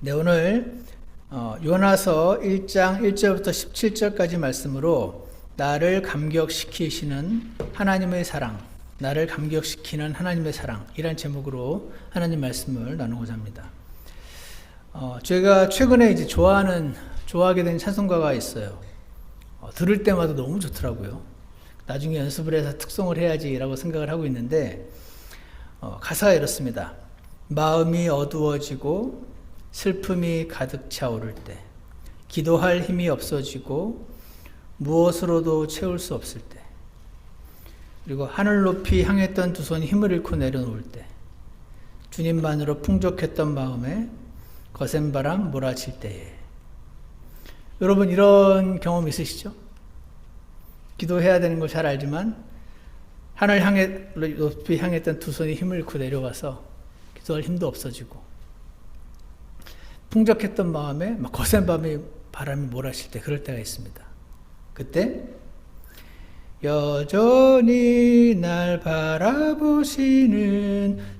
네, 오늘 요나서 1장 1절부터 17절까지 말씀으로 나를 감격시키시는 하나님의 사랑, 나를 감격시키는 하나님의 사랑 이란 제목으로 하나님 말씀을 나누고자 합니다. 제가 최근에 이제 좋아하게 된 찬송가가 있어요. 들을 때마다 너무 좋더라고요. 나중에 연습을 해서 특송을 해야지라고 생각을 하고 있는데 가사가 이렇습니다. 마음이 어두워지고 슬픔이 가득 차오를 때, 기도할 힘이 없어지고 무엇으로도 채울 수 없을 때, 그리고 하늘 높이 향했던 두 손이 힘을 잃고 내려놓을 때, 주님만으로 풍족했던 마음에 거센 바람 몰아칠 때에. 여러분 이런 경험 있으시죠? 기도해야 되는 걸 잘 알지만 하늘 높이 향했던 두 손이 힘을 잃고 내려가서 기도할 힘도 없어지고 풍족했던 마음에 막 거센 바람이 몰아칠 때, 그럴 때가 있습니다. 그때 여전히 날 바라보시는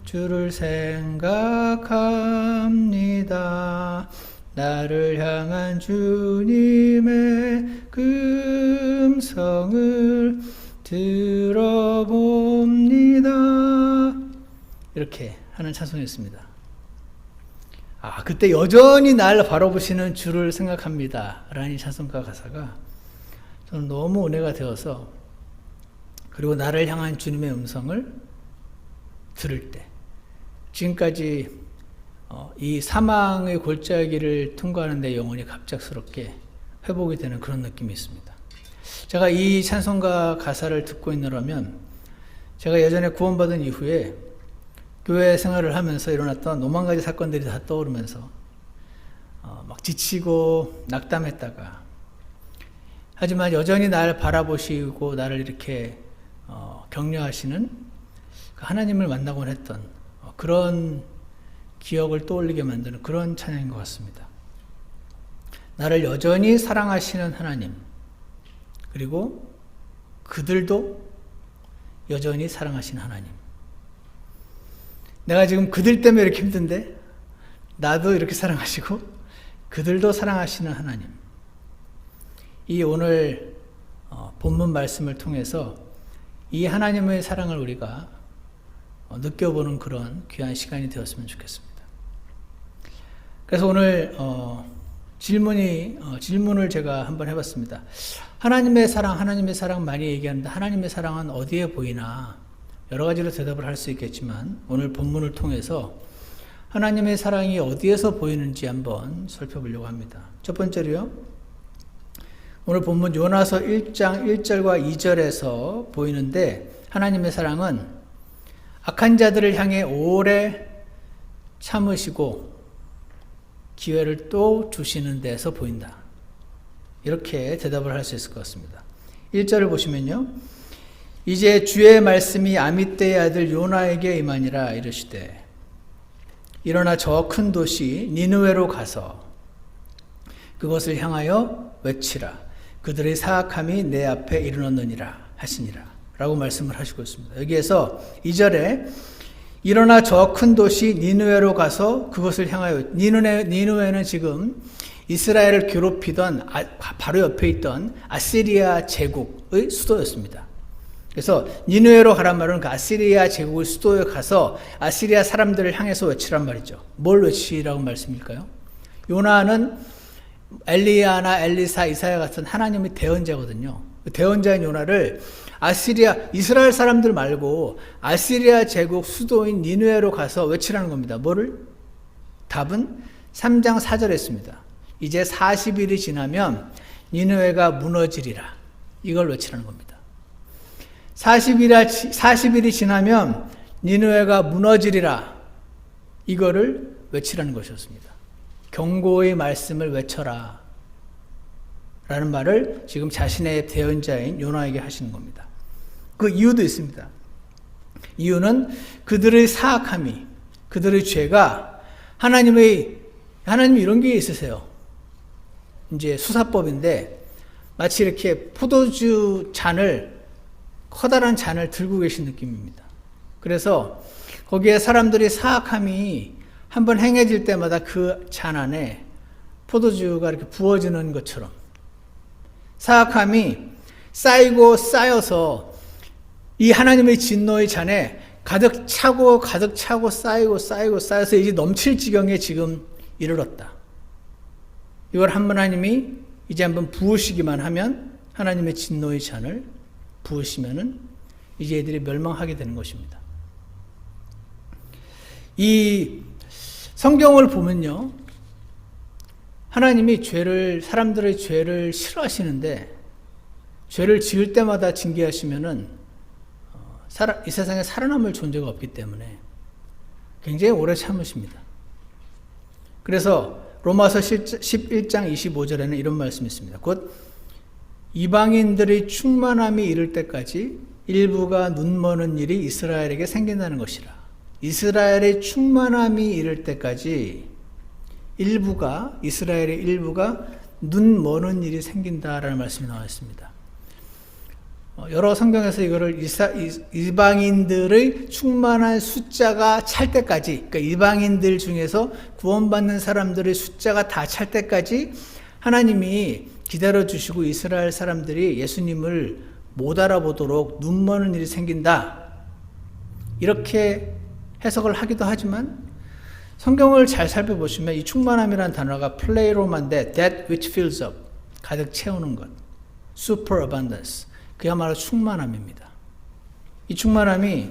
주를 생각합니다. 나를 향한 주님의 그 음성을 들어봅니다. 이렇게 하는 찬송이었습니다. 그때 여전히 날 바라보시는 주를 생각합니다 라는 찬송가 가사가 저는 너무 은혜가 되어서, 그리고 나를 향한 주님의 음성을 들을 때, 지금까지 이 사망의 골짜기를 통과하는 데 영혼이 갑작스럽게 회복이 되는 그런 느낌이 있습니다. 제가 이 찬송가 가사를 듣고 있느라면, 제가 예전에 구원받은 이후에 교회 생활을 하면서 일어났던 오만 가지 사건들이 다 떠오르면서 막 지치고 낙담했다가, 하지만 여전히 날 바라보시고 나를 이렇게 격려하시는 그 하나님을 만나곤 했던 그런 기억을 떠올리게 만드는 그런 찬양인 것 같습니다. 나를 여전히 사랑하시는 하나님, 그리고 그들도 여전히 사랑하시는 하나님. 내가 지금 그들 때문에 이렇게 힘든데 나도 이렇게 사랑하시고 그들도 사랑하시는 하나님. 이 오늘 본문 말씀을 통해서 이 하나님의 사랑을 우리가 느껴보는 그런 귀한 시간이 되었으면 좋겠습니다. 그래서 오늘 질문을 제가 한번 해봤습니다. 하나님의 사랑 많이 얘기하는데 하나님의 사랑은 어디에 보이나? 여러 가지로 대답을 할 수 있겠지만 오늘 본문을 통해서 하나님의 사랑이 어디에서 보이는지 한번 살펴보려고 합니다. 첫 번째로요, 오늘 본문 요나서 1장 1절과 2절에서 보이는데, 하나님의 사랑은 악한 자들을 향해 오래 참으시고 기회를 또 주시는 데서 보인다. 이렇게 대답을 할 수 있을 것 같습니다. 1절을 보시면요, 이제 주의 말씀이 아미떼의 아들 요나에게 임하니라. 이르시되 일어나 저 큰 도시 니느웨로 가서 그것을 향하여 외치라. 그들의 사악함이 내 앞에 이르렀느니라 하시니라 라고 말씀을 하시고 있습니다. 여기에서 2절에 일어나 저 큰 도시 니느웨로 가서 그것을 향하여, 니느웨는 지금 이스라엘을 괴롭히던 바로 옆에 있던 아시리아 제국의 수도였습니다. 그래서 니느웨로 가란 말은 그 아시리아 제국의 수도에 가서 아시리아 사람들을 향해서 외치란 말이죠. 뭘 외치라고 말씀일까요? 요나는 엘리야나 엘리사, 이사야 같은 하나님의 대언자거든요. 그 대언자인 요나를 이스라엘 사람들 말고 아시리아 제국 수도인 니느웨로 가서 외치라는 겁니다. 뭐를? 답은 3장 4절에 있습니다. 이제 40일이 지나면 니느웨가 무너지리라. 이걸 외치라는 겁니다. 40일이 지나면 니느웨가 무너지리라. 이거를 외치라는 것이었습니다. 경고의 말씀을 외쳐라 라는 말을 지금 자신의 대언자인 요나에게 하시는 겁니다. 그 이유도 있습니다. 이유는 그들의 사악함이, 그들의 죄가 하나님이 이런 게 있으세요. 이제 수사법인데 마치 이렇게 포도주 커다란 잔을 들고 계신 느낌입니다. 그래서 거기에 사람들이 사악함이 한번 행해질 때마다 그 잔 안에 포도주가 이렇게 부어지는 것처럼 사악함이 쌓이고 쌓여서 이 하나님의 진노의 잔에 가득 차고 쌓여서 이제 넘칠 지경에 지금 이르렀다. 이걸 하나님이 이제 한번 부으시기만 하면 하나님의 진노의 잔을 부으시면은 이제 애들이 멸망하게 되는 것입니다. 이 성경을 보면요, 하나님이 사람들의 죄를 싫어하시는데, 죄를 지을 때마다 징계하시면은, 이 세상에 살아남을 존재가 없기 때문에 굉장히 오래 참으십니다. 그래서 로마서 11장 25절에는 이런 말씀이 있습니다. 곧 이방인들의 충만함이 이를 때까지 일부가 눈머는 일이 이스라엘에게 생긴다는 것이라. 이스라엘의 충만함이 이를 때까지 이스라엘의 일부가 눈머는 일이 생긴다라는 말씀이 나와 있습니다. 여러 성경에서 이거를 이방인들의 충만한 숫자가 찰 때까지, 그러니까 이방인들 중에서 구원받는 사람들의 숫자가 다 찰 때까지 하나님이 기다려주시고 이스라엘 사람들이 예수님을 못 알아보도록 눈머는 일이 생긴다. 이렇게 해석을 하기도 하지만 성경을 잘 살펴보시면 이 충만함이라는 단어가 플레이로만데 that which fills up, 가득 채우는 것, superabundance, 그야말로 충만함입니다. 이 충만함이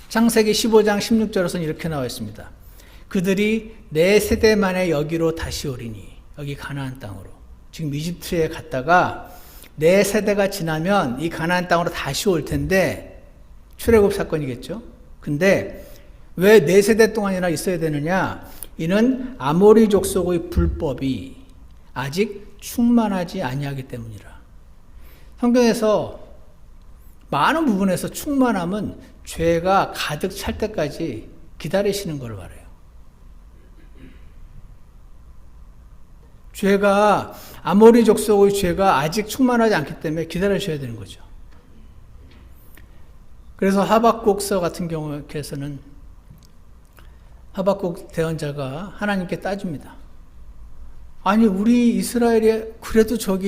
창세기 15장 16절에서는 이렇게 나와 있습니다. 그들이 내 세대 만에 여기로 다시 오리니, 여기 가나안 땅으로. 지금 이집트에 갔다가 내 세대가 지나면 이 가나안 땅으로 다시 올 텐데, 출애굽 사건이겠죠. 근데 왜 네 세대 동안이나 있어야 되느냐? 이는 아모리 족속의 불법이 아직 충만하지 아니하기 때문이라. 성경에서 많은 부분에서 충만함은 죄가 가득 찰 때까지 기다리시는 걸 말해요. 죄가, 아모리 족속의 죄가 아직 충만하지 않기 때문에 기다리셔야 되는 거죠. 그래서 하박국서 같은 경우에서는 하박국 대언자가 하나님께 따집니다. 아니, 우리 이스라엘이 그래도 저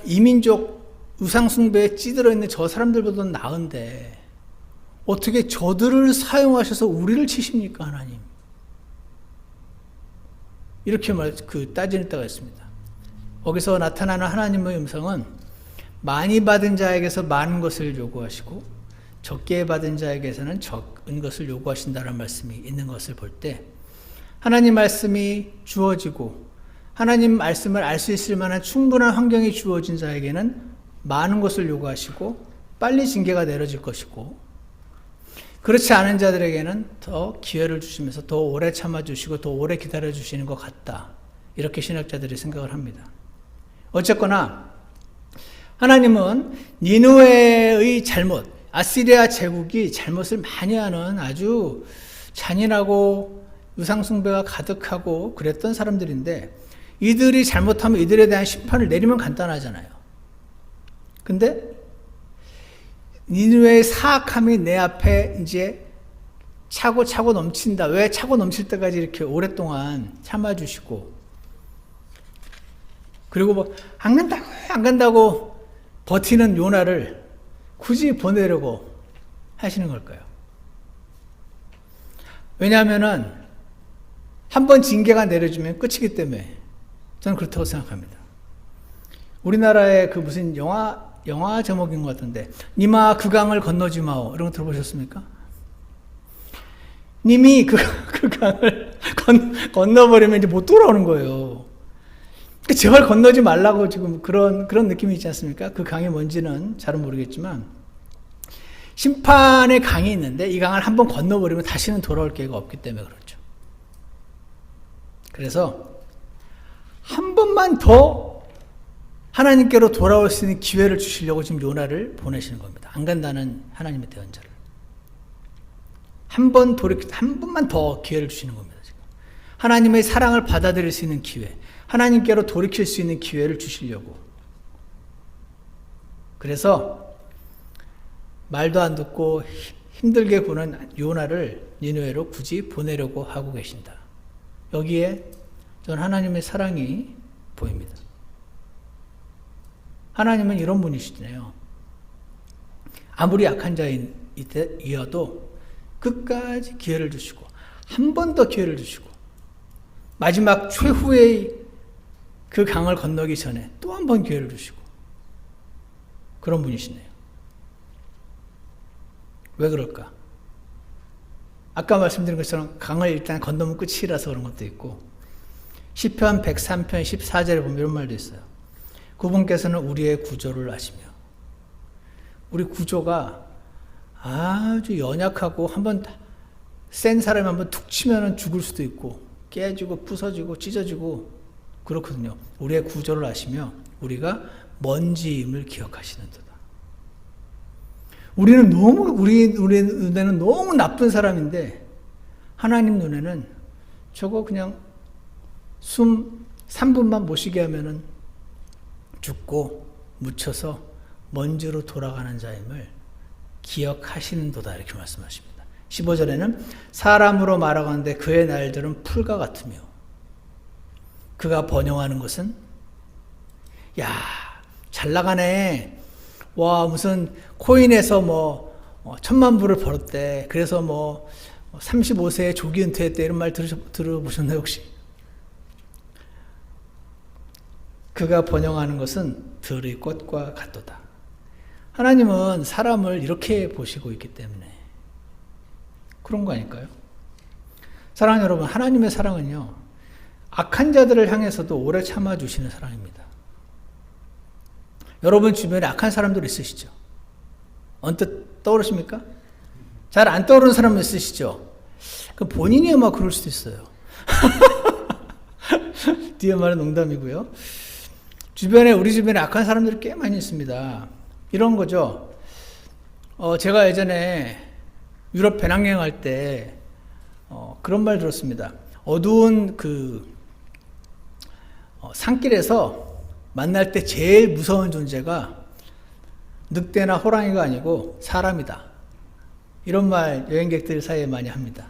이민족 우상숭배에 찌들어 있는 저 사람들보다 나은데 어떻게 저들을 사용하셔서 우리를 치십니까, 하나님? 이렇게 따지는 때가 있습니다. 거기서 나타나는 하나님의 음성은 많이 받은 자에게서 많은 것을 요구하시고 적게 받은 자에게서는 적은 것을 요구하신다는 말씀이 있는 것을 볼 때, 하나님 말씀이 주어지고 하나님 말씀을 알 수 있을 만한 충분한 환경이 주어진 자에게는 많은 것을 요구하시고 빨리 징계가 내려질 것이고, 그렇지 않은 자들에게는 더 기회를 주시면서 더 오래 참아주시고 더 오래 기다려주시는 것 같다. 이렇게 신학자들이 생각을 합니다. 어쨌거나 하나님은 니느웨의 잘못, 아시리아 제국이 잘못을 많이 하는 아주 잔인하고 우상숭배가 가득하고 그랬던 사람들인데, 이들이 잘못하면 이들에 대한 심판을 내리면 간단하잖아요. 근데 니느웨의 사악함이 내 앞에 이제 차고 넘친다. 왜 차고 넘칠 때까지 이렇게 오랫동안 참아주시고, 그리고 안 간다고 버티는 요나를 굳이 보내려고 하시는 걸까요? 왜냐하면은 한번 징계가 내려지면 끝이기 때문에 저는 그렇다고 생각합니다. 우리나라의 무슨 영화 제목인 것 같은데, 니마 그 강을 건너지 마오, 이런 거 들어보셨습니까? 님이 그 강을 건너버리면 이제 못 돌아오는 거예요. 제발 건너지 말라고 지금 그런 느낌이 있지 않습니까? 그 강이 뭔지는 잘은 모르겠지만, 심판의 강이 있는데 이 강을 한번 건너버리면 다시는 돌아올 기회가 없기 때문에 그렇죠. 그래서 한 번만 더 하나님께로 돌아올 수 있는 기회를 주시려고 지금 요나를 보내시는 겁니다. 안 간다는 하나님의 대언자를. 한 번만 더 기회를 주시는 겁니다. 지금. 하나님의 사랑을 받아들일 수 있는 기회, 하나님께로 돌이킬 수 있는 기회를 주시려고. 그래서 말도 안 듣고 힘들게 구는 요나를 니느웨로 굳이 보내려고 하고 계신다. 여기에 저는 하나님의 사랑이 보입니다. 하나님은 이런 분이시네요. 아무리 약한 자이어도 끝까지 기회를 주시고 한 번 더 기회를 주시고 마지막 최후의 그 강을 건너기 전에 또 한 번 기회를 주시고 그런 분이시네요. 왜 그럴까? 아까 말씀드린 것처럼 강을 일단 건너면 끝이라서 그런 것도 있고 시편 103편 14절에 보면 이런 말도 있어요. 그분께서는 우리의 구조를 아시며 우리 구조가 아주 연약하고 한번 센 사람이 한번 툭 치면 죽을 수도 있고 깨지고 부서지고 찢어지고 그렇거든요. 우리의 구조를 아시며 우리가 먼지임을 기억하시는도다. 우리 눈에는 너무 나쁜 사람인데 하나님 눈에는 저거 그냥 숨 3분만 못 쉬게 하면은 죽고 묻혀서 먼지로 돌아가는 자임을 기억하시는도다 이렇게 말씀하십니다. 15절에는 사람으로 말하건대 그의 날들은 풀과 같으며 그가 번영하는 것은 야 잘 나가네. 와 무슨 코인에서 뭐 1,000만 불을 벌었대. 그래서 뭐 35세에 조기 은퇴했대. 이런 말 들어보셨나요 혹시? 그가 번영하는 것은 들의 꽃과 같도다. 하나님은 사람을 이렇게 보시고 있기 때문에 그런 거 아닐까요? 사랑하는 여러분, 하나님의 사랑은요 악한 자들을 향해서도 오래 참아주시는 사랑입니다. 여러분 주변에 악한 사람들 있으시죠? 언뜻 떠오르십니까? 잘 안 떠오르는 사람 있으시죠? 그 본인이 아마 그럴 수도 있어요. 뒤에 말은 농담이고요. 우리 주변에 악한 사람들이 꽤 많이 있습니다. 이런 거죠. 제가 예전에 유럽 배낭여행할 때 그런 말 들었습니다. 어두운 산길에서 만날 때 제일 무서운 존재가 늑대나 호랑이가 아니고 사람이다. 이런 말 여행객들 사이에 많이 합니다.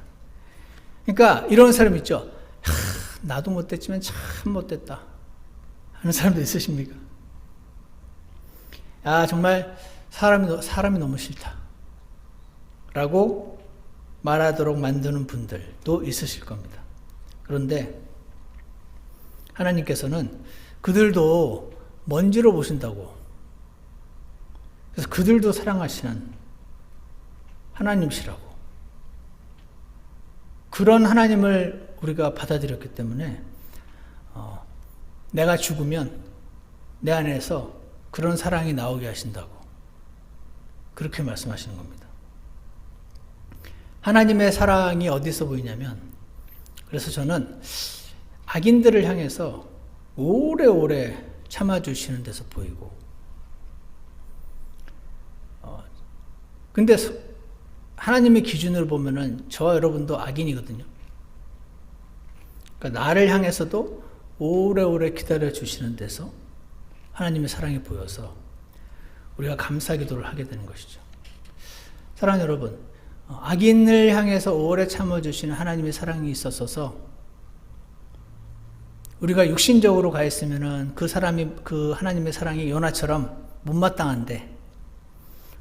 그러니까 이런 사람 있죠. 나도 못됐지만 참 못됐다 하는 사람도 있으십니까? 정말 사람이 너무 싫다 라고 말하도록 만드는 분들도 있으실 겁니다. 그런데 하나님께서는 그들도 먼지로 보신다고. 그래서 그들도 사랑하시는 하나님이시라고. 그런 하나님을 우리가 받아들였기 때문에 내가 죽으면 내 안에서 그런 사랑이 나오게 하신다고. 그렇게 말씀하시는 겁니다. 하나님의 사랑이 어디서 보이냐면, 그래서 저는 악인들을 향해서 오래오래 참아주시는 데서 보이고, 근데 하나님의 기준으로 보면은 저와 여러분도 악인이거든요. 그러니까 나를 향해서도 오래오래 기다려주시는 데서 하나님의 사랑이 보여서 우리가 감사 기도를 하게 되는 것이죠. 사랑하는 여러분, 악인을 향해서 오래 참아주시는 하나님의 사랑이 있었어서 우리가 육신적으로 가 있으면은 그 하나님의 사랑이 요나처럼 못마땅한데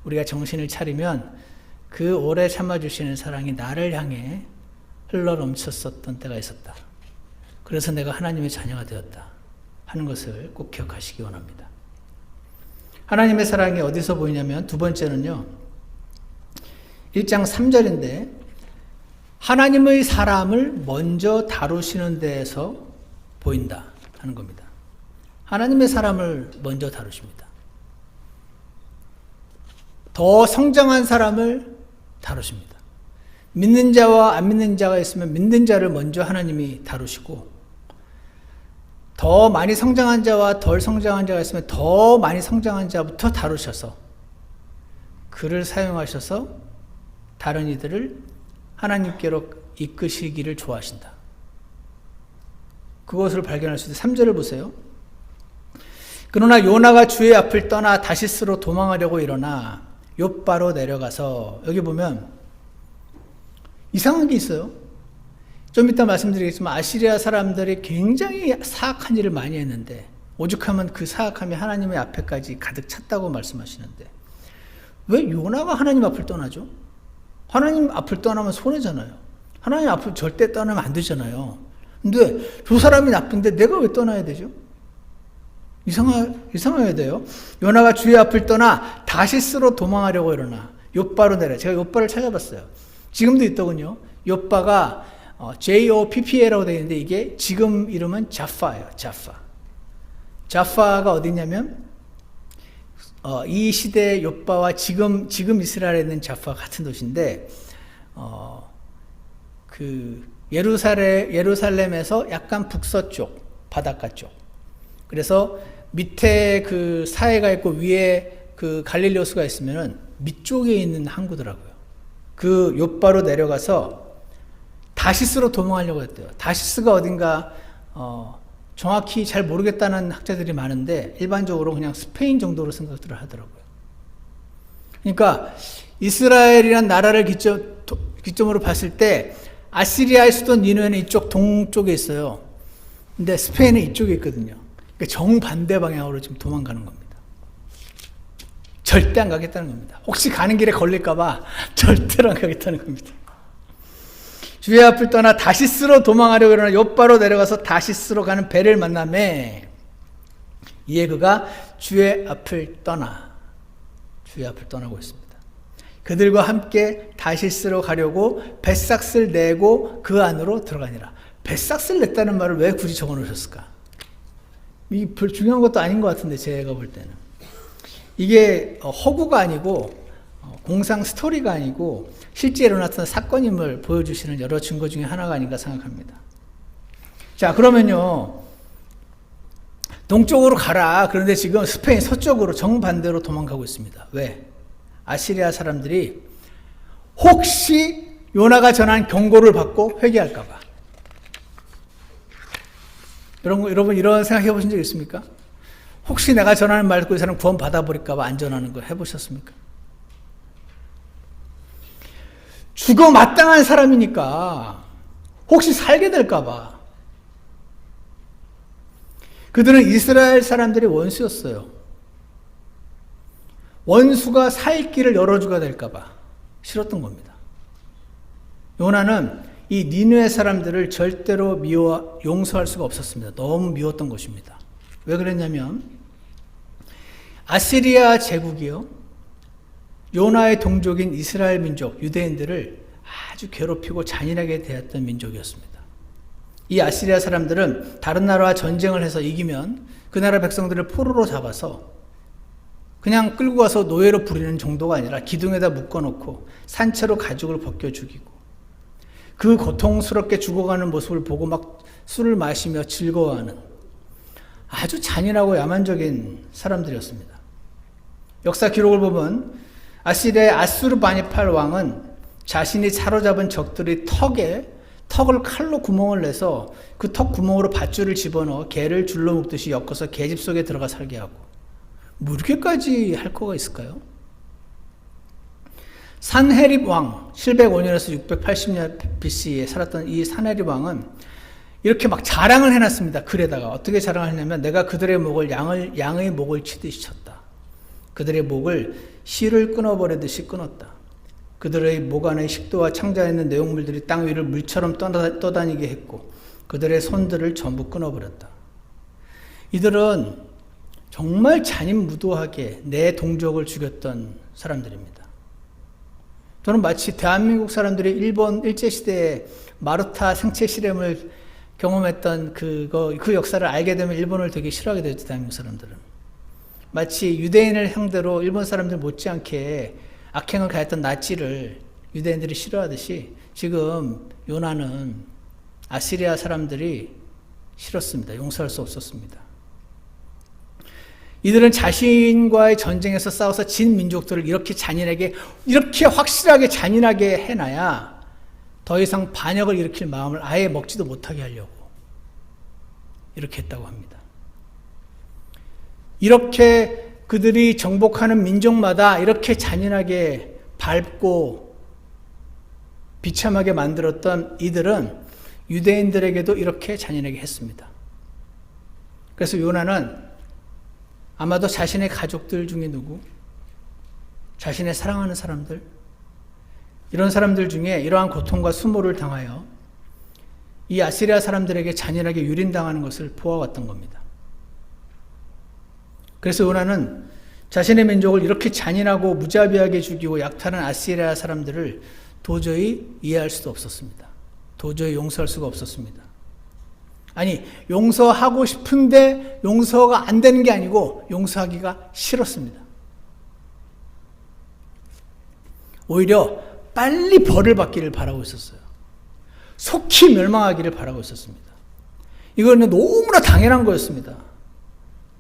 우리가 정신을 차리면 그 오래 참아주시는 사랑이 나를 향해 흘러넘쳤었던 때가 있었다. 그래서 내가 하나님의 자녀가 되었다 하는 것을 꼭 기억하시기 원합니다. 하나님의 사랑이 어디서 보이냐면 두 번째는요. 1장 3절인데 하나님의 사람을 먼저 다루시는 데에서 보인다 하는 겁니다. 하나님의 사람을 먼저 다루십니다. 더 성장한 사람을 다루십니다. 믿는 자와 안 믿는 자가 있으면 믿는 자를 먼저 하나님이 다루시고 더 많이 성장한 자와 덜 성장한 자가 있으면 더 많이 성장한 자부터 다루셔서 그를 사용하셔서 다른 이들을 하나님께로 이끄시기를 좋아하신다. 그것을 발견할 수 있어요. 3절을 보세요. 그러나 요나가 주의 앞을 떠나 다시스로 도망하려고 일어나 욥바로 내려가서, 여기 보면 이상한 게 있어요. 좀 이따 말씀드리겠지만 아시리아 사람들이 굉장히 사악한 일을 많이 했는데 오죽하면 그 사악함이 하나님의 앞에까지 가득 찼다고 말씀하시는데 왜 요나가 하나님 앞을 떠나죠? 하나님 앞을 떠나면 손해잖아요. 하나님 앞을 절대 떠나면 안 되잖아요. 근데 저 사람이 나쁜데 내가 왜 떠나야 되죠? 이상해야 돼요. 요나가 주의 앞을 떠나 다시스로 도망하려고 일어나 욥바로 내려. 제가 욥바를 찾아봤어요. 지금도 있더군요. 욥바가 JOPPA라고 되어 있는데 이게 지금 이름은 자파예요. 자파가 어디냐면 이 시대의 욥바와 지금 이스라엘에 있는 자파가 같은 도시인데 그 예루살렘에서 약간 북서쪽 바닷가 쪽. 그래서 밑에 그 사해가 있고 위에 그 갈릴리 호수가 있으면은 밑쪽에 있는 항구더라고요. 그 욥바로 내려가서 다시스로 도망하려고 했대요. 다시스가 어딘가 정확히 잘 모르겠다는 학자들이 많은데 일반적으로 그냥 스페인 정도로 생각들을 하더라고요. 그러니까 이스라엘이란 나라를 기점으로 봤을 때 아시리아의 수도 니느웨는 이쪽 동쪽에 있어요. 근데 스페인은 이쪽에 있거든요. 그러니까 정반대 방향으로 지금 도망가는 겁니다. 절대 안 가겠다는 겁니다. 혹시 가는 길에 걸릴까봐 절대로 안 가겠다는 겁니다. 주의 앞을 떠나 다시스로 도망하려고 일어나 욥바로 내려가서 다시스로 가는 배를 만나매 이에 그가 주의 앞을 떠나고 있습니다. 그들과 함께 다시스로 가려고 뱃삭을 내고 그 안으로 들어가니라. 뱃삭을 냈다는 말을 왜 굳이 적어 놓으셨을까? 이게 별 중요한 것도 아닌 것 같은데 제가 볼 때는 이게 허구가 아니고 공상 스토리가 아니고 실제 일어났던 사건임을 보여주시는 여러 증거 중에 하나가 아닌가 생각합니다. 자, 그러면요. 동쪽으로 가라. 그런데 지금 스페인 서쪽으로 정반대로 도망가고 있습니다. 왜? 아시리아 사람들이 혹시 요나가 전한 경고를 받고 회개할까 봐. 여러분 이런 생각 해보신 적 있습니까? 혹시 내가 전하는 말 듣고 이 사람 구원 받아버릴까 봐 안 전하는 거 해보셨습니까? 죽어 마땅한 사람이니까 혹시 살게 될까 봐. 그들은 이스라엘 사람들이 원수였어요. 원수가 살 길을 열어주가 될까 봐 싫었던 겁니다. 요나는 이 니느웨 사람들을 절대로 용서할 수가 없었습니다. 너무 미웠던 것입니다. 왜 그랬냐면 아시리아 제국이요. 요나의 동족인 이스라엘 민족, 유대인들을 아주 괴롭히고 잔인하게 대했던 민족이었습니다. 이 아시리아 사람들은 다른 나라와 전쟁을 해서 이기면 그 나라 백성들을 포로로 잡아서 그냥 끌고 가서 노예로 부리는 정도가 아니라 기둥에다 묶어놓고 산채로 가죽을 벗겨 죽이고 그 고통스럽게 죽어가는 모습을 보고 막 술을 마시며 즐거워하는 아주 잔인하고 야만적인 사람들이었습니다. 역사 기록을 보면 아시리아의 아수르바니팔 왕은 자신이 사로잡은 적들의 턱을 칼로 구멍을 내서 그 턱 구멍으로 밧줄을 집어넣어 개를 줄로 묶듯이 엮어서 개집 속에 들어가 살게 하고 뭐 이렇게까지 할 거가 있을까요? 산헤립 왕 705년에서 680년 BC에 살았던 이 산헤립 왕은 이렇게 막 자랑을 해놨습니다. 글에다가 어떻게 자랑을 했냐면 내가 그들의 목을 양의 목을 치듯이 쳤다. 그들의 목을 실을 끊어버리듯이 끊었다. 그들의 목 안에 식도와 창자에 있는 내용물들이 땅 위를 물처럼 떠다니게 했고 그들의 손들을 전부 끊어버렸다. 이들은 정말 잔인무도하게 내 동족을 죽였던 사람들입니다. 저는 마치 대한민국 사람들이 일본 일제시대에 마루타 생체 실험을 경험했던 그 역사를 알게 되면 일본을 되게 싫어하게 되죠. 대한민국 사람들은. 마치 유대인을 상대로 일본 사람들 못지않게 악행을 가했던 나치를 유대인들이 싫어하듯이 지금 요나는 아시리아 사람들이 싫었습니다. 용서할 수 없었습니다. 이들은 자신과의 전쟁에서 싸워서 진 민족들을 이렇게 확실하게 잔인하게 해놔야 더 이상 반역을 일으킬 마음을 아예 먹지도 못하게 하려고 이렇게 했다고 합니다. 이렇게 그들이 정복하는 민족마다 이렇게 잔인하게 밟고 비참하게 만들었던 이들은 유대인들에게도 이렇게 잔인하게 했습니다. 그래서 요나는 아마도 자신의 가족들 중에 누구, 자신의 사랑하는 사람들, 이런 사람들 중에 이러한 고통과 수모를 당하여 이 아시리아 사람들에게 잔인하게 유린당하는 것을 보아왔던 겁니다. 그래서 요나는 자신의 민족을 이렇게 잔인하고 무자비하게 죽이고 약탈한 아시리아 사람들을 도저히 이해할 수도 없었습니다. 도저히 용서할 수가 없었습니다. 아니, 용서하고 싶은데 용서가 안 되는 게 아니고 용서하기가 싫었습니다. 오히려 빨리 벌을 받기를 바라고 있었어요. 속히 멸망하기를 바라고 있었습니다. 이거는 너무나 당연한 거였습니다.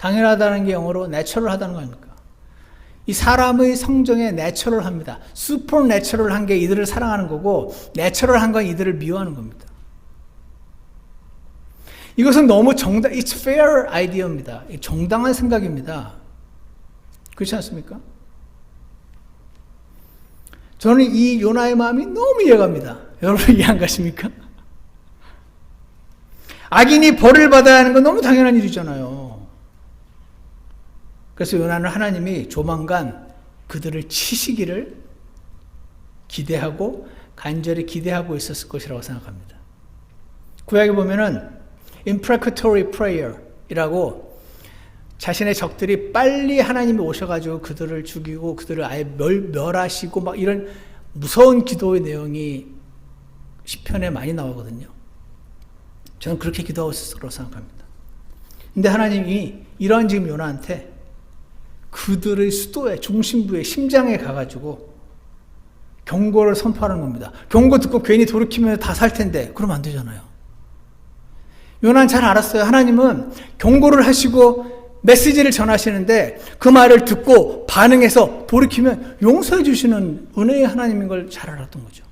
당연하다는 게 영어로 내추럴하다는 거 아닙니까? 이 사람의 성정에 내추럴합니다. 슈퍼내추럴한 게 이들을 사랑하는 거고 내추럴한 건 이들을 미워하는 겁니다. 이것은 너무 it's fair idea입니다. 정당한 생각입니다. 그렇지 않습니까? 저는 이 요나의 마음이 너무 이해갑니다. 여러분 이해 안 가십니까? 악인이 벌을 받아야 하는 건 너무 당연한 일이잖아요. 그래서 요나는 하나님이 조만간 그들을 치시기를 기대하고 간절히 기대하고 있었을 것이라고 생각합니다. 구약에 보면은 imprecatory prayer이라고 자신의 적들이 빨리 하나님이 오셔가지고 그들을 죽이고 그들을 아예 멸하시고 막 이런 무서운 기도의 내용이 시편에 많이 나오거든요. 저는 그렇게 기도하고 있을 거라고 생각합니다. 근데 하나님이 이러한 지금 요나한테 그들의 수도에 중심부에 심장에 가가지고 경고를 선포하는 겁니다. 경고 듣고 괜히 돌이키면 다 살 텐데 그러면 안 되잖아요. 요나는 잘 알았어요. 하나님은 경고를 하시고 메시지를 전하시는데 그 말을 듣고 반응해서 돌이키면 용서해 주시는 은혜의 하나님인 걸 잘 알았던 거죠.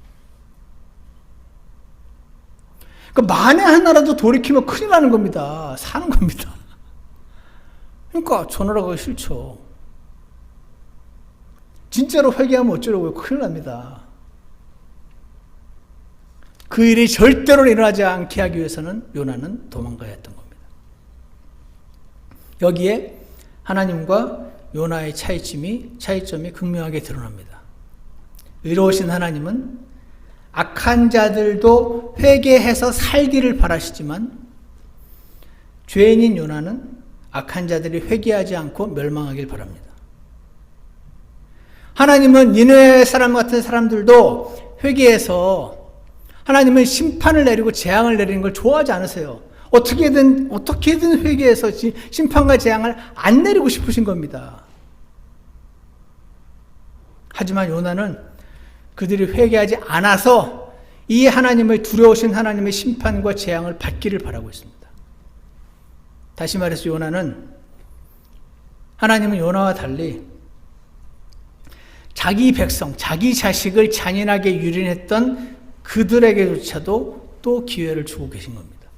그러니까 만에 하나라도 돌이키면 큰일 나는 겁니다. 사는 겁니다. 그러니까 전화라고 하기 싫죠. 진짜로 회개하면 어쩌려고요? 큰일 납니다. 그 일이 절대로 일어나지 않게 하기 위해서는 요나는 도망가야 했던 겁니다. 여기에 하나님과 요나의 차이점이 극명하게 드러납니다. 의로우신 하나님은 악한 자들도 회개해서 살기를 바라시지만 죄인인 요나는 악한 자들이 회개하지 않고 멸망하길 바랍니다. 하나님은 니느웨 사람 같은 사람들도 회개해서 하나님은 심판을 내리고 재앙을 내리는 걸 좋아하지 않으세요. 어떻게든 회개해서 심판과 재앙을 안 내리고 싶으신 겁니다. 하지만 요나는 그들이 회개하지 않아서 이 하나님의 두려우신 하나님의 심판과 재앙을 받기를 바라고 있습니다. 다시 말해서 하나님은 요나와 달리 자기 백성, 자기 자식을 잔인하게 유린했던 그들에게조차도 또 기회를 주고 계신 겁니다.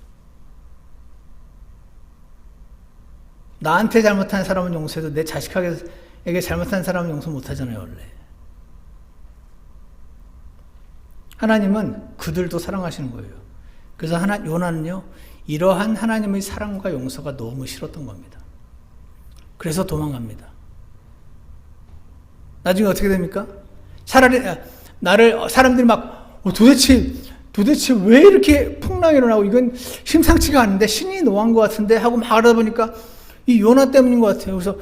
나한테 잘못한 사람은 용서해도 내 자식에게 잘못한 사람은 용서 못하잖아요, 원래. 하나님은 그들도 사랑하시는 거예요. 그래서 요나는요, 이러한 하나님의 사랑과 용서가 너무 싫었던 겁니다. 그래서 도망갑니다. 나중에 어떻게 됩니까? 차라리 사람들이 막 도대체 왜 이렇게 풍랑이 일어나고 이건 심상치가 않은데 신이 노한 것 같은데 하고 막 하다 보니까 이 요나 때문인 것 같아요. 그래서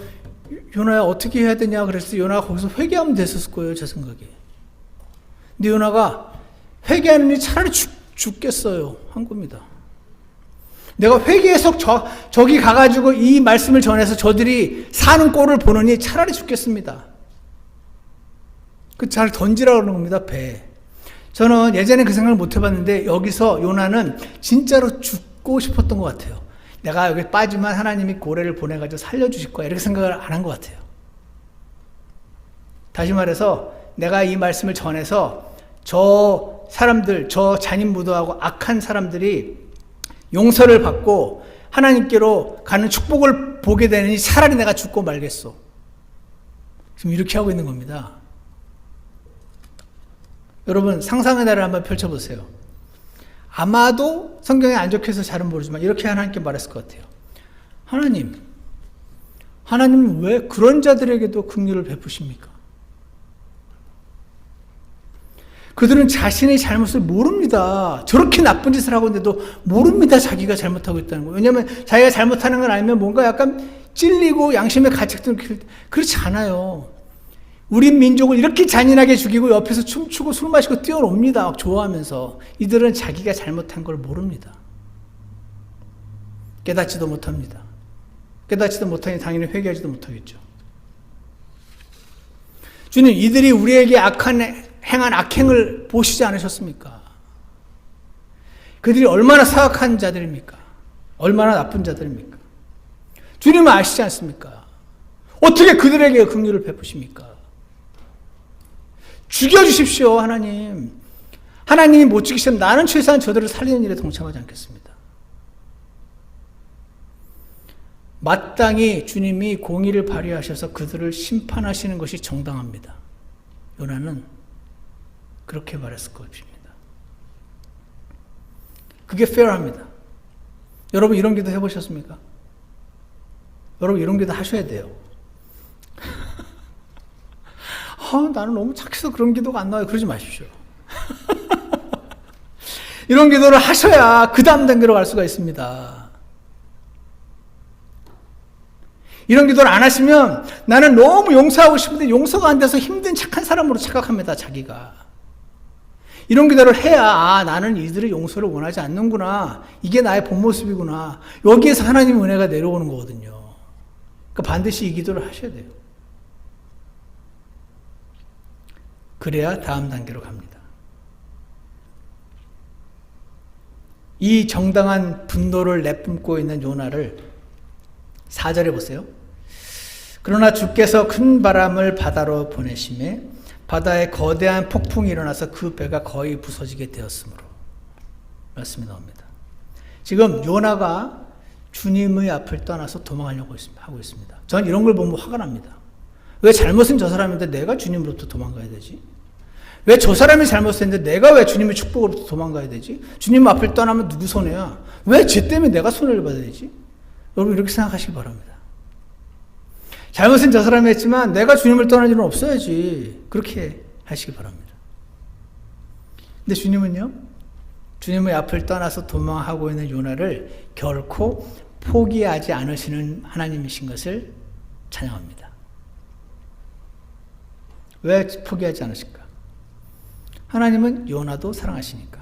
요나야 어떻게 해야 되냐 그래서 요나가 거기서 회개하면 됐었을 거예요, 제 생각에. 근데 요나가 회개하느니 차라리 죽겠어요 한 겁니다. 내가 회개해서 저기 가가지고 이 말씀을 전해서 저들이 사는 꼴을 보느니 차라리 죽겠습니다. 그 잘 던지라 그러는 겁니다, 배에. 저는 예전에 그 생각을 못 해봤는데 여기서 요나는 진짜로 죽고 싶었던 것 같아요. 내가 여기 빠지면 하나님이 고래를 보내가지고 살려주실 거야 이렇게 생각을 안 한 것 같아요. 다시 말해서 내가 이 말씀을 전해서 저 사람들, 저 잔인무도하고 악한 사람들이 용서를 받고 하나님께로 가는 축복을 보게 되느니 차라리 내가 죽고 말겠소. 지금 이렇게 하고 있는 겁니다. 여러분 상상의 나라를 한번 펼쳐보세요. 아마도 성경에 안 적혀서 잘은 모르지만 이렇게 하나님께 말했을 것 같아요. 하나님은 왜 그런 자들에게도 긍휼을 베푸십니까? 그들은 자신의 잘못을 모릅니다. 저렇게 나쁜 짓을 하고 있는데도 모릅니다. 자기가 잘못하고 있다는 거예요. 왜냐하면 자기가 잘못하는 걸 알면 뭔가 약간 찔리고 양심의 가책도 그렇지 않아요. 우리 민족을 이렇게 잔인하게 죽이고 옆에서 춤추고 술 마시고 뛰어놉니다. 좋아하면서. 이들은 자기가 잘못한 걸 모릅니다. 깨닫지도 못합니다. 깨닫지도 못하니 당연히 회개하지도 못하겠죠. 주님, 이들이 우리에게 행한 악행을 보시지 않으셨습니까? 그들이 얼마나 사악한 자들입니까? 얼마나 나쁜 자들입니까? 주님은 아시지 않습니까? 어떻게 그들에게 긍휼을 베푸십니까? 죽여주십시오, 하나님. 하나님이 못 죽이시면 나는 최소한 저들을 살리는 일에 동참하지 않겠습니다. 마땅히 주님이 공의를 발휘하셔서 그들을 심판하시는 것이 정당합니다. 요나는 그렇게 말했을 것입니다. 그게 페어합니다. 여러분 이런 기도 해보셨습니까? 여러분 이런 기도 하셔야 돼요. 나는 너무 착해서 그런 기도가 안 나와요. 그러지 마십시오. 이런 기도를 하셔야 그 다음 단계로 갈 수가 있습니다. 이런 기도를 안 하시면 나는 너무 용서하고 싶은데 용서가 안 돼서 힘든 착한 사람으로 착각합니다. 자기가. 이런 기도를 해야 나는 이들의 용서를 원하지 않는구나. 이게 나의 본 모습이구나. 여기에서 하나님의 은혜가 내려오는 거거든요. 그러니까 반드시 이 기도를 하셔야 돼요. 그래야 다음 단계로 갑니다. 이 정당한 분노를 내뿜고 있는 요나를 4절에 보세요. 그러나 주께서 큰 바람을 바다로 보내심에 바다에 거대한 폭풍이 일어나서 그 배가 거의 부서지게 되었으므로 말씀이 나옵니다. 지금 요나가 주님의 앞을 떠나서 도망하려고 하고 있습니다. 저는 이런 걸 보면 화가 납니다. 왜 잘못은 저 사람인데 내가 주님으로부터 도망가야 되지? 왜 저 사람이 잘못했는데 내가 왜 주님의 축복으로부터 도망가야 되지? 주님 앞을 떠나면 누구 손해야? 왜 죄 때문에 내가 손해를 받아야 되지? 여러분 이렇게 생각하시기 바랍니다. 잘못은 저 사람이 했지만 내가 주님을 떠날 일은 없어야지. 그렇게 하시기 바랍니다. 근데 주님은요, 주님의 앞을 떠나서 도망하고 있는 요나를 결코 포기하지 않으시는 하나님이신 것을 찬양합니다. 왜 포기하지 않으실까? 하나님은 요나도 사랑하시니까.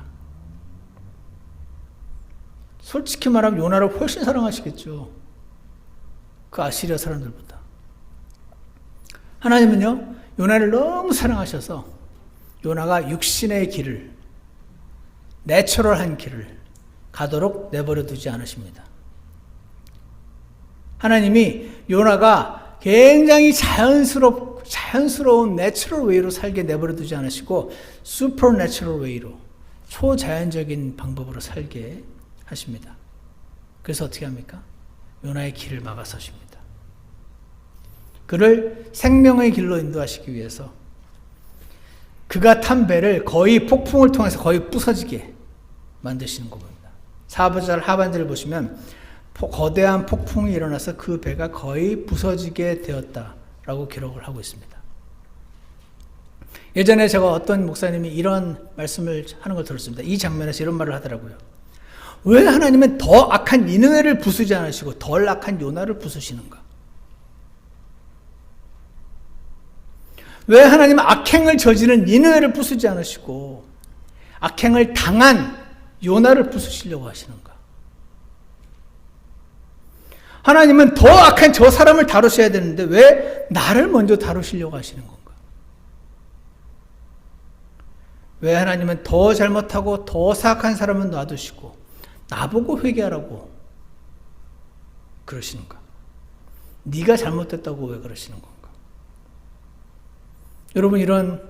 솔직히 말하면 요나를 훨씬 사랑하시겠죠. 그 아시리아 사람들보다. 하나님은요, 요나를 너무 사랑하셔서 요나가 육신의 길을, 내추럴한 길을 가도록 내버려 두지 않으십니다. 하나님이 요나가 굉장히 자연스러운 내추럴 웨이로 살게 내버려 두지 않으시고 슈퍼 내추럴 웨이로, 초자연적인 방법으로 살게 하십니다. 그래서 어떻게 합니까? 요나의 길을 막아서십니다. 그를 생명의 길로 인도하시기 위해서 그가 탄 배를 거의 폭풍을 통해서 거의 부서지게 만드시는 겁니다. 4절 하반절을 보시면 거대한 폭풍이 일어나서 그 배가 거의 부서지게 되었다라고 기록을 하고 있습니다. 예전에 제가 어떤 목사님이 이런 말씀을 하는 걸 들었습니다. 이 장면에서 이런 말을 하더라고요. 왜 하나님은 더 악한 니느웨를 부수지 않으시고 덜 악한 요나를 부수시는가? 왜 하나님은 악행을 저지른 니느웨를 부수지 않으시고 악행을 당한 요나를 부수시려고 하시는가? 하나님은 더 악한 저 사람을 다루셔야 되는데 왜 나를 먼저 다루시려고 하시는 건가? 왜 하나님은 더 잘못하고 더 사악한 사람은 놔두시고 나보고 회개하라고 그러시는가? 네가 잘못됐다고 왜 그러시는 건가? 여러분 이런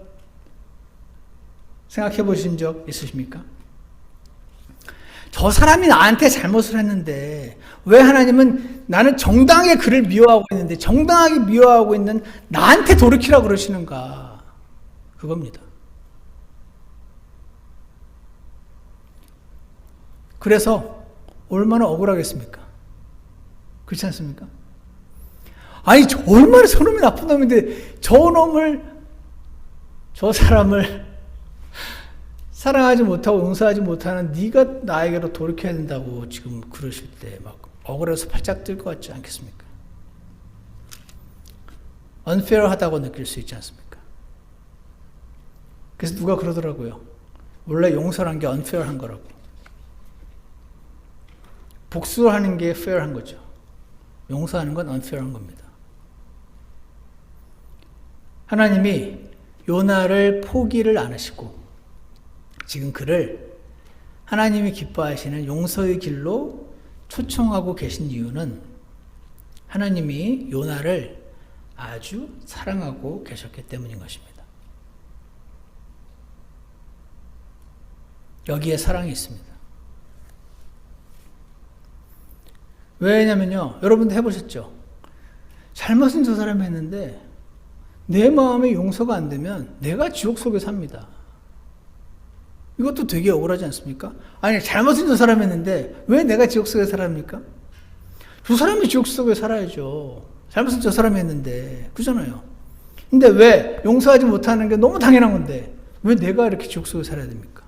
생각해 보신 적 있으십니까? 저 사람이 나한테 잘못을 했는데 왜 하나님은 나는 정당하게 그를 미워하고 있는데 정당하게 미워하고 있는 나한테 돌이키라고 그러시는가? 그겁니다. 그래서 얼마나 억울하겠습니까? 그렇지 않습니까? 아니, 얼마나 저놈이 나쁜 놈인데 저 사람을 사랑하지 못하고 용서하지 못하는 네가 나에게로 돌이켜야 된다고 지금 그러실 때 막 억울해서 팔짝 뛸 것 같지 않겠습니까? unfair하다고 느낄 수 있지 않습니까? 그래서 누가 그러더라고요. 원래 용서란 게 unfair한 거라고. 복수하는 게 fair한 거죠. 용서하는 건 unfair한 겁니다. 하나님이 요나를 포기를 안 하시고 지금 그를 하나님이 기뻐하시는 용서의 길로 초청하고 계신 이유는 하나님이 요나를 아주 사랑하고 계셨기 때문인 것입니다. 여기에 사랑이 있습니다. 왜냐면요, 여러분도 해보셨죠? 잘못은 저 사람이 했는데 내 마음에 용서가 안 되면 내가 지옥 속에 삽니다. 이것도 되게 억울하지 않습니까? 아니, 잘못은 저 사람이 했는데 왜 내가 지옥 속에 살아합니까? 저 사람이 지옥 속에 살아야죠. 잘못은 저 사람이 했는데. 그잖아요. 근데 왜 용서하지 못하는 게 너무 당연한 건데 왜 내가 이렇게 지옥 속에 살아야 됩니까?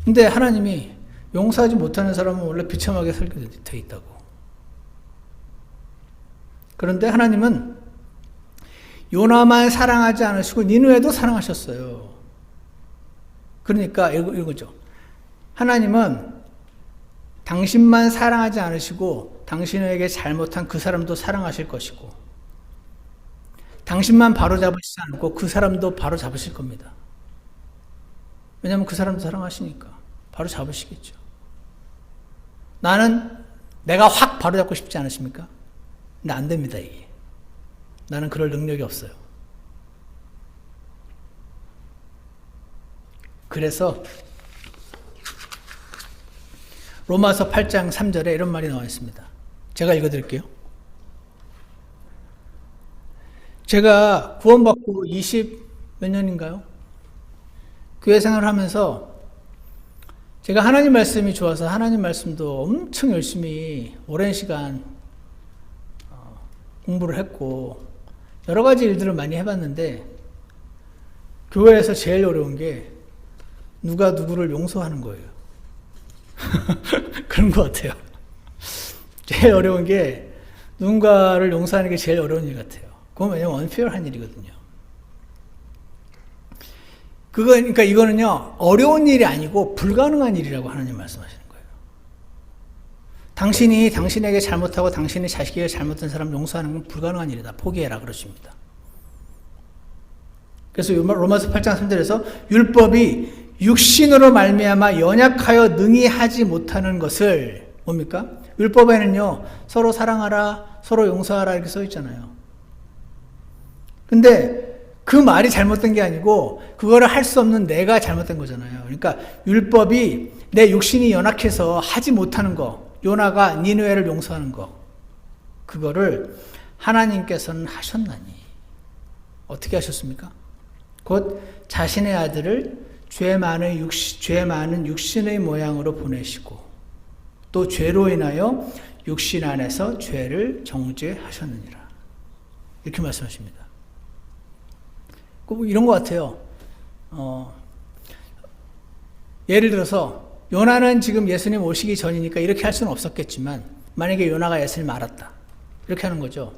근데 하나님이 용서하지 못하는 사람은 원래 비참하게 살게 돼 있다고. 그런데 하나님은 요나만 사랑하지 않으시고 니느웨도 사랑하셨어요. 그러니까 이거죠. 하나님은 당신만 사랑하지 않으시고 당신에게 잘못한 그 사람도 사랑하실 것이고 당신만 바로잡으시지 않고 그 사람도 바로잡으실 겁니다. 왜냐하면 그 사람도 사랑하시니까 바로잡으시겠죠. 내가 확 바로잡고 싶지 않으십니까? 근데 안 됩니다, 이게. 나는 그럴 능력이 없어요. 그래서 로마서 8장 3절에 이런 말이 나와 있습니다. 제가 읽어드릴게요. 제가 구원받고 20몇 년인가요? 교회 생활을 하면서 제가 하나님 말씀이 좋아서 하나님 말씀도 엄청 열심히 오랜 시간 공부를 했고 여러 가지 일들을 많이 해봤는데 교회에서 제일 어려운 게 누가 누구를 용서하는 거예요. 그런 것 같아요. 제일 어려운 게 누군가를 용서하는 게 제일 어려운 일 같아요. 그건 왜냐면 unfair한 일이거든요. 그러니까 이거는요, 어려운 일이 아니고 불가능한 일이라고 하나님 말씀하시는 거예요. 당신이 당신에게 잘못하고 당신의 자식에게 잘못한 사람 용서하는 건 불가능한 일이다. 포기해라 그러십니다. 그래서 로마서 8장 3절에서 율법이 육신으로 말미암아 연약하여 능히 하지 못하는 것을 뭡니까? 율법에는요, 서로 사랑하라, 서로 용서하라 이렇게 써 있잖아요. 근데 그 말이 잘못된 게 아니고 그거를 할 수 없는 내가 잘못된 거잖아요. 그러니까 율법이 내 육신이 연약해서 하지 못하는 거, 요나가 니느웨를 용서하는 거, 그거를 하나님께서는 하셨나니 어떻게 하셨습니까? 곧 자신의 아들을 죄 많은 육신의 모양으로 보내시고 또 죄로 인하여 육신 안에서 죄를 정죄하셨느니라. 이렇게 말씀하십니다. 이런 것 같아요. 예를 들어서 요나는 지금 예수님 오시기 전이니까 이렇게 할 수는 없었겠지만 만약에 요나가 예수님 알았다. 이렇게 하는 거죠.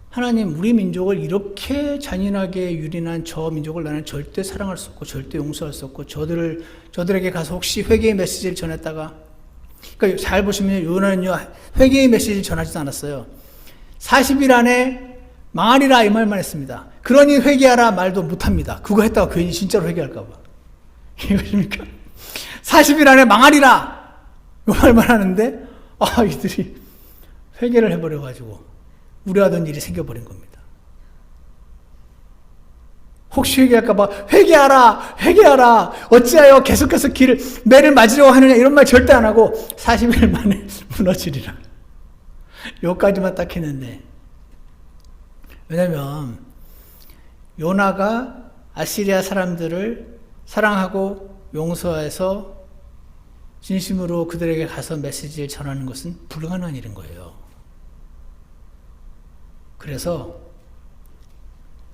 하나님, 우리 민족을 이렇게 잔인하게 유린한 저 민족을 나는 절대 사랑할 수 없고 절대 용서할 수 없고 저들에게 가서 혹시 회개의 메시지를 전했다가, 그러니까 잘 보시면 요나는요, 회개의 메시지를 전하지도 않았어요. 40일 안에 망하리라 이 말만 했습니다. 그러니 회개하라 말도 못합니다. 그거 했다가 괜히 진짜로 회개할까봐. 이것입니까? 40일 안에 망하리라 이 말만 하는데 이들이 회개를 해버려가지고 우려하던 일이 생겨버린 겁니다. 혹시 회개할까봐 회개하라 회개하라 어찌하여 계속해서 매를 맞으려고 하느냐 이런 말 절대 안 하고 40일 만에 무너지리라. 여기까지만 딱 했는데, 왜냐면 요나가 아시리아 사람들을 사랑하고 용서해서 진심으로 그들에게 가서 메시지를 전하는 것은 불가능한 일인 거예요. 그래서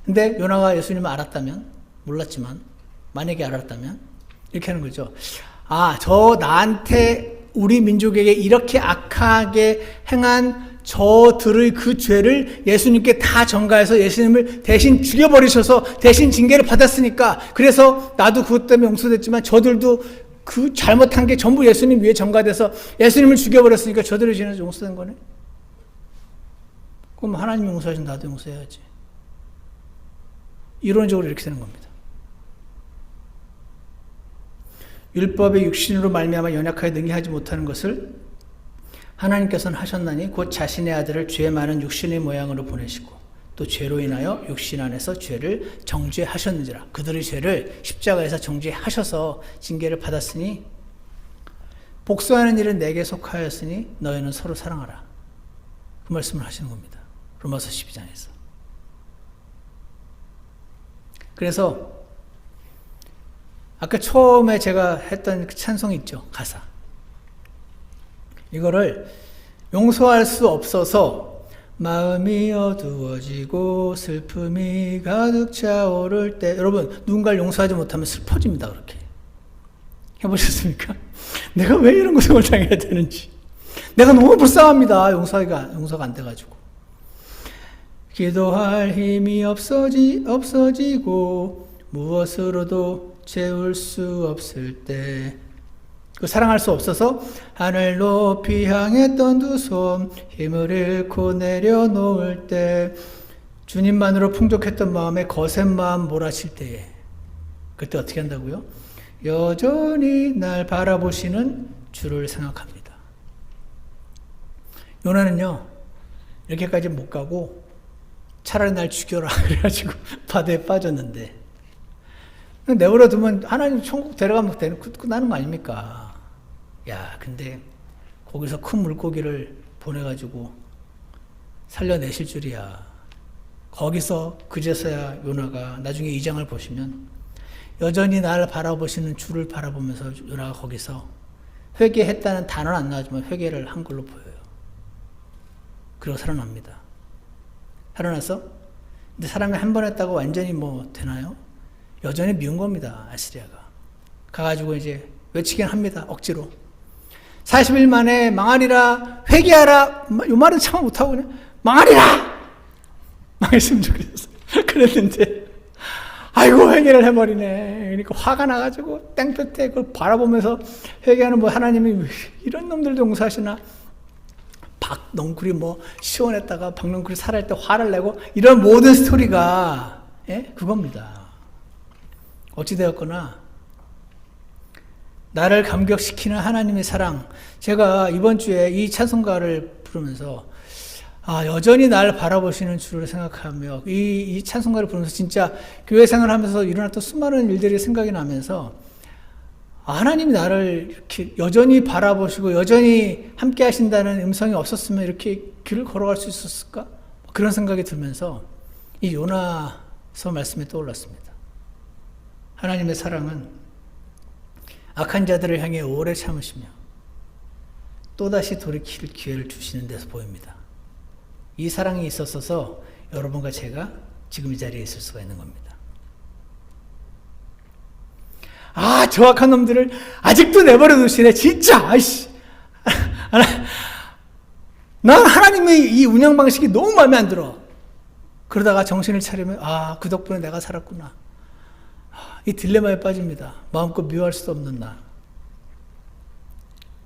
근데 요나가 예수님을 알았다면, 몰랐지만 만약에 알았다면 이렇게 하는 거죠. 저 나한테 우리 민족에게 이렇게 악하게 행한 저들의 그 죄를 예수님께 다 전가해서 예수님을 대신 죽여버리셔서 대신 징계를 받았으니까, 그래서 나도 그것 때문에 용서됐지만 저들도 그 잘못한 게 전부 예수님 위에 전가돼서 예수님을 죽여버렸으니까 저들의 죄는 용서된 거네. 그럼 하나님이 용서하신 나도 용서해야지. 이론적으로 이렇게 되는 겁니다. 율법의 육신으로 말미암아 연약하게 능히 하지 못하는 것을 하나님께서는 하셨나니 곧 자신의 아들을 죄 많은 육신의 모양으로 보내시고 또 죄로 인하여 육신 안에서 죄를 정죄하셨는지라. 그들의 죄를 십자가에서 정죄하셔서 징계를 받았으니 복수하는 일은 내게 속하였으니 너희는 서로 사랑하라. 그 말씀을 하시는 겁니다. 로마서 12장에서. 그래서 아까 처음에 제가 했던 그 찬송이 있죠. 가사. 이거를 용서할 수 없어서 마음이 어두워지고 슬픔이 가득 차오를 때, 여러분 누군가를 용서하지 못하면 슬퍼집니다. 그렇게 해보셨습니까? 내가 왜 이런 고생을 당해야 되는지, 내가 너무 불쌍합니다. 용서가 안 돼가지고 기도할 힘이 없어지고 무엇으로도 채울 수 없을 때, 그 사랑할 수 없어서 하늘 높이 향했던 두 손 힘을 잃고 내려놓을 때, 주님만으로 풍족했던 마음에 거센 마음 몰아칠 때에, 그때 어떻게 한다고요? 여전히 날 바라보시는 주를 생각합니다. 요나는요 이렇게까지 못 가고 차라리 날 죽여라 그래가지고 바다에 빠졌는데, 내버려 두면 하나님 천국 데려가면 끝나는 거 아닙니까? 야, 근데 거기서 큰 물고기를 보내가지고 살려내실 줄이야. 거기서 그제서야 요나가 나중에 2장을 보시면 여전히 나를 바라보시는 주를 바라보면서 요나가 거기서 회개했다는 단어는 안 나오지만 회개를 한 걸로 보여요. 그리고 살아납니다. 살아나서, 근데 사람이 한 번 했다고 완전히 되나요? 여전히 미운 겁니다. 아시리아가. 가가지고 이제 외치긴 합니다. 억지로. 40일 만에 망하리라, 회개하라. 이 말은 참 못하고 그냥 망하리라! 망했으면 좋겠어. 그랬는데, 아이고, 회개를 해버리네. 그러니까 화가 나가지고 땡볕에 그걸 바라보면서 회개하는 하나님이 이런 놈들도 용서하시나? 박넝쿨이 시원했다가 박넝쿨이 살아날 때 화를 내고, 이런 모든 스토리가, 그겁니다. 어찌되었거나 나를 감격시키는 하나님의 사랑. 제가 이번 주에 이 찬송가를 부르면서 여전히 나를 바라보시는 주를 생각하며 이 찬송가를 부르면서 진짜 교회 생활하면서 일어났던 수많은 일들이 생각이 나면서 하나님이 나를 이렇게 여전히 바라보시고 여전히 함께 하신다는 음성이 없었으면 이렇게 길을 걸어갈 수 있었을까? 그런 생각이 들면서 이 요나서 말씀이 떠올랐습니다. 하나님의 사랑은 악한 자들을 향해 오래 참으시며 또다시 돌이킬 기회를 주시는 데서 보입니다. 이 사랑이 있었어서 여러분과 제가 지금 이 자리에 있을 수가 있는 겁니다. 저 악한 놈들을 아직도 내버려 두시네. 진짜, 아이씨. 난 하나님의 이 운영 방식이 너무 마음에 안 들어. 그러다가 정신을 차리면, 그 덕분에 내가 살았구나. 이 딜레마에 빠집니다. 마음껏 미워할 수 없는 나.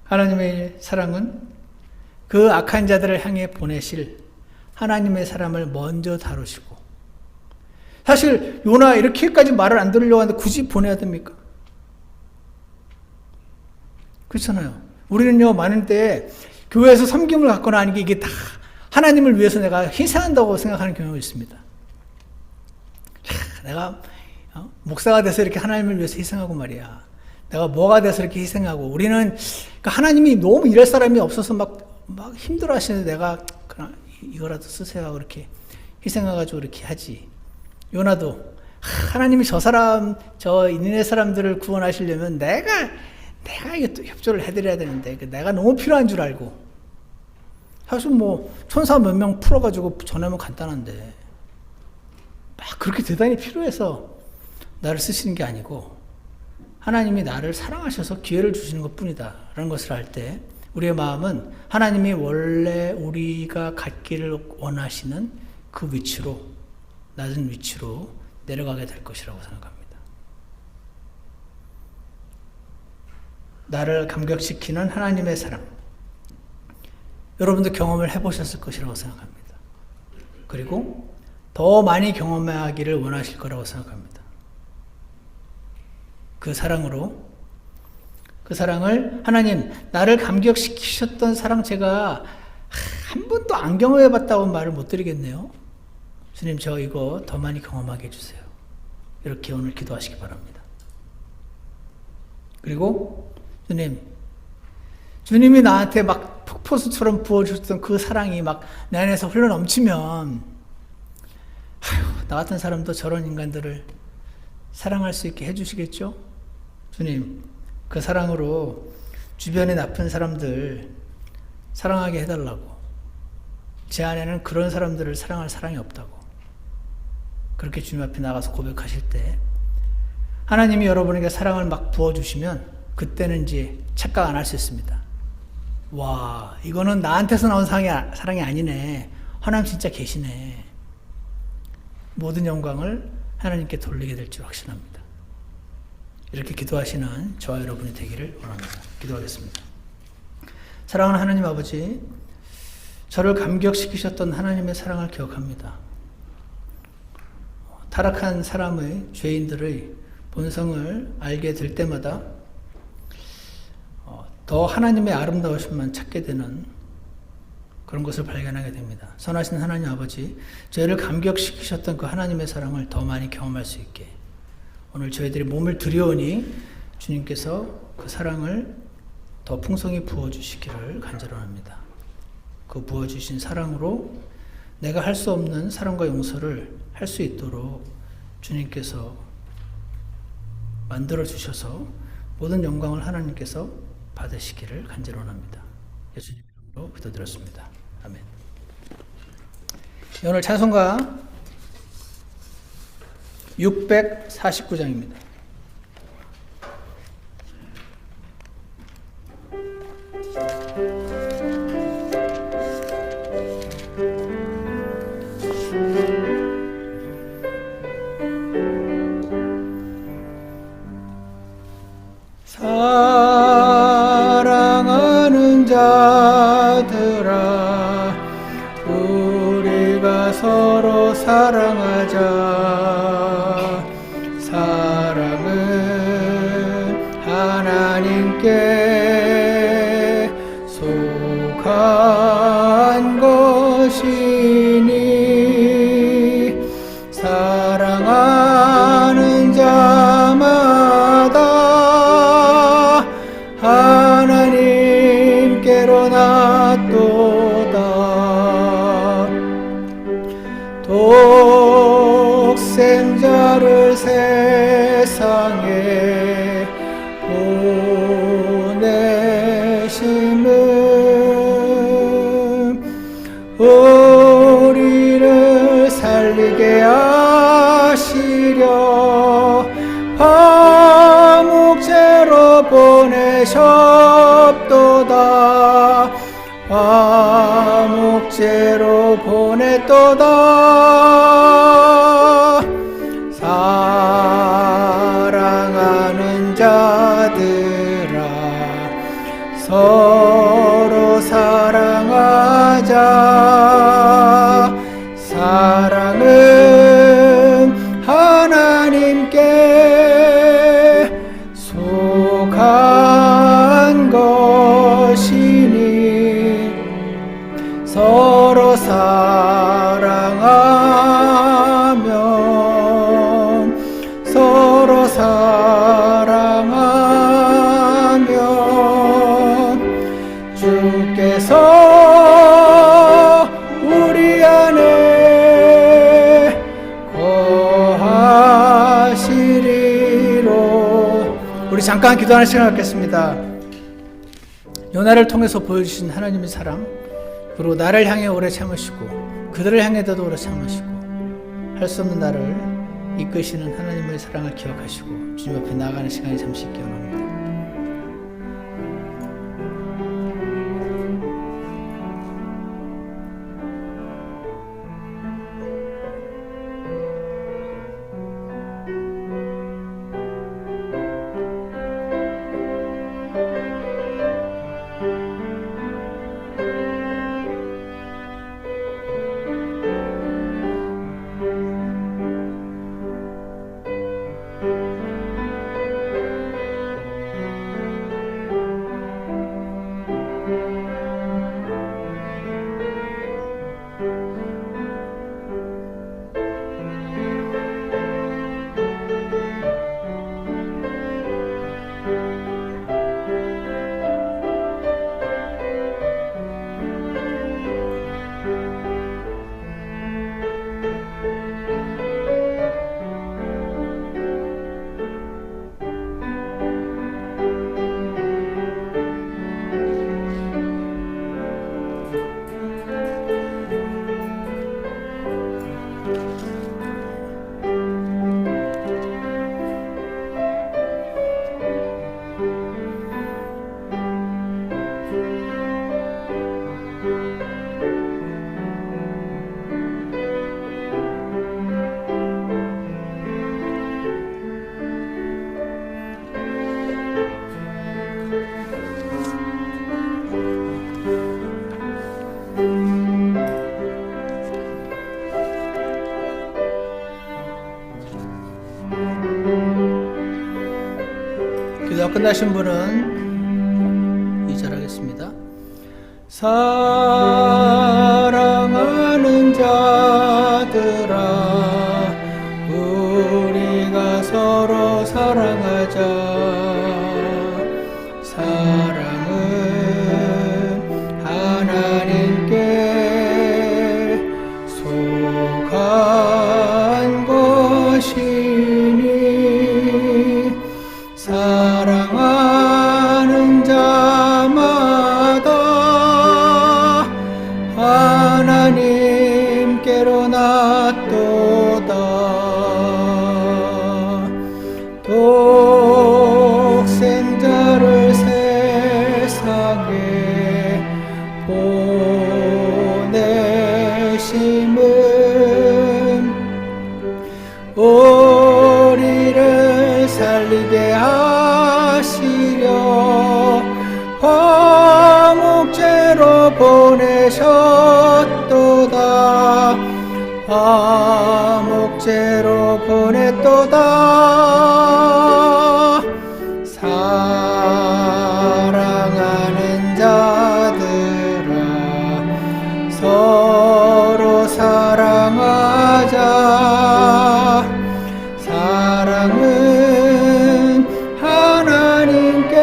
하나님의 사랑은 그 악한 자들을 향해 보내실 하나님의 사람을 먼저 다루시고, 사실 요나 이렇게까지 말을 안 들으려고 하는데 굳이 보내야 됩니까? 그렇잖아요. 우리는요, 많은 때 교회에서 섬김을 갖거나 하는 게 이게 다 하나님을 위해서 내가 희생한다고 생각하는 경우가 있습니다. 내가 목사가 돼서 이렇게 하나님을 위해서 희생하고 말이야. 내가 뭐가 돼서 이렇게 희생하고. 우리는 그러니까 하나님이 너무 일할 사람이 없어서 막 힘들어 하시는데 내가 그냥 이거라도 쓰세요 하고 이렇게 희생해가지고 이렇게 하지. 요나도 하나님이 저 니네 사람들을 구원하시려면 내가 이게 또 협조를 해드려야 되는데 내가 너무 필요한 줄 알고. 사실 천사 몇 명 풀어가지고 전하면 간단한데 막 그렇게 대단히 필요해서 나를 쓰시는 게 아니고 하나님이 나를 사랑하셔서 기회를 주시는 것 뿐이다 라는 것을 알 때 우리의 마음은 하나님이 원래 우리가 갖기를 원하시는 그 위치로, 낮은 위치로 내려가게 될 것이라고 생각합니다. 나를 감격시키는 하나님의 사랑, 여러분도 경험을 해보셨을 것이라고 생각합니다. 그리고 더 많이 경험하기를 원하실 거라고 생각합니다. 그 사랑을 하나님 나를 감격시키셨던 사랑 제가 한 번도 안 경험해봤다고 말을 못 드리겠네요. 주님 저 이거 더 많이 경험하게 해주세요. 이렇게 오늘 기도하시기 바랍니다. 그리고 주님이 나한테 막 폭포수처럼 부어주셨던 그 사랑이 막 내 안에서 흘러넘치면 나 같은 사람도 저런 인간들을 사랑할 수 있게 해주시겠죠? 주님 그 사랑으로 주변에 나쁜 사람들 사랑하게 해달라고. 제 안에는 그런 사람들을 사랑할 사랑이 없다고. 그렇게 주님 앞에 나가서 고백하실 때 하나님이 여러분에게 사랑을 막 부어주시면 그때는 이제 착각 안 할 수 있습니다. 와, 이거는 나한테서 나온 사랑이 아니네. 하나님 진짜 계시네. 모든 영광을 하나님께 돌리게 될 줄 확신합니다. 이렇게 기도하시는 저와 여러분이 되기를 원합니다. 기도하겠습니다. 사랑하는 하나님 아버지, 저를 감격시키셨던 하나님의 사랑을 기억합니다. 타락한 사람의, 죄인들의 본성을 알게 될 때마다 더 하나님의 아름다우심만 찾게 되는 그런 것을 발견하게 됩니다. 선하신 하나님 아버지, 저희를 감격시키셨던 그 하나님의 사랑을 더 많이 경험할 수 있게 오늘 저희들이 몸을 들여오니 주님께서 그 사랑을 더 풍성히 부어주시기를 간절합니다. 그 부어주신 사랑으로 내가 할 수 없는 사랑과 용서를 할 수 있도록 주님께서 만들어주셔서 모든 영광을 하나님께서 받으시기를 간절합니다. 예수님 이름으로 기도드렸습니다. 아멘. 오늘 찬송가 649장입니다. 사랑하는 자들아 우리가 서로 사랑하자. 사랑은 하나님께 속한 것이니 사랑하는 자마다 하나님께로 낫도다. 독생자를 세상에 보내심은 우리를 살리게 하시려 화목제로 보내셨도다. 화목제로 보냈도다. 사랑하는 자들아 서로 사랑하자. 사랑은 하나님께 속한 것이니 서로 사랑하면 우리 잠깐 기도하는 시간 갖겠습니다. 요나를 통해서 보여주신 하나님의 사랑, 그리고 나를 향해 오래 참으시고 그들을 향해서도 오래 참으시고 할 수 없는 나를 이끄시는 하나님의 사랑을 기억하시고 주님 앞에 나아가는 시간이 잠시 있기 원합니다. 기도가 끝나신 분은 2절 하겠습니다. 사랑하는 자들아, 우리가 서로 사랑하자. 사랑은 하나님께 속한 것이니 사랑하는 자마다 하나님께로 낫도다. 독생자를 세상에 보내심은 우리를 살리게 하시려 화목제로 보내셨도다. 화목제로 보냈도다. 사랑하는 자들아, 서로 사랑하자. 사랑은 하나님께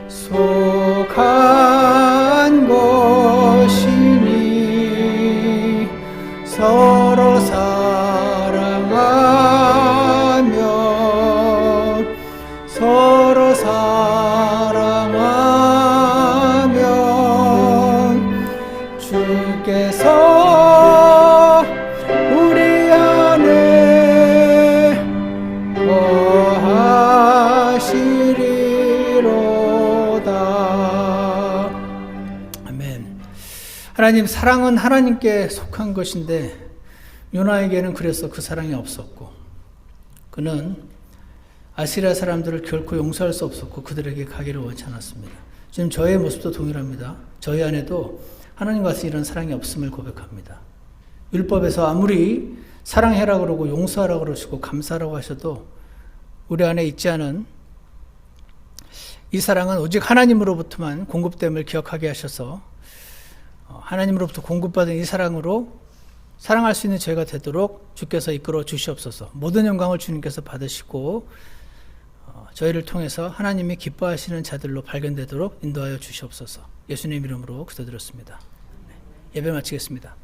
속한 것이니 서로 사랑하며 서로 사랑하며 주께서 우리 안에 거하시리로다. 아멘. 하나님, 사랑은 하나님께 속한 것인데 요나에게는 그래서 그 사랑이 없었고 그는 아시리아 사람들을 결코 용서할 수 없었고 그들에게 가기를 원치 않았습니다. 지금 저의 모습도 동일합니다. 저희 안에도 하나님과서 이런 사랑이 없음을 고백합니다. 율법에서 아무리 사랑해라 그러고 용서하라 그러시고 감사하라고 하셔도 우리 안에 있지 않은 이 사랑은 오직 하나님으로부터만 공급됨을 기억하게 하셔서 하나님으로부터 공급받은 이 사랑으로 사랑할 수 있는 저희가 되도록 주께서 이끌어 주시옵소서. 모든 영광을 주님께서 받으시고 저희를 통해서 하나님이 기뻐하시는 자들로 발견되도록 인도하여 주시옵소서. 예수님 이름으로 기도드렸습니다. 예배 마치겠습니다.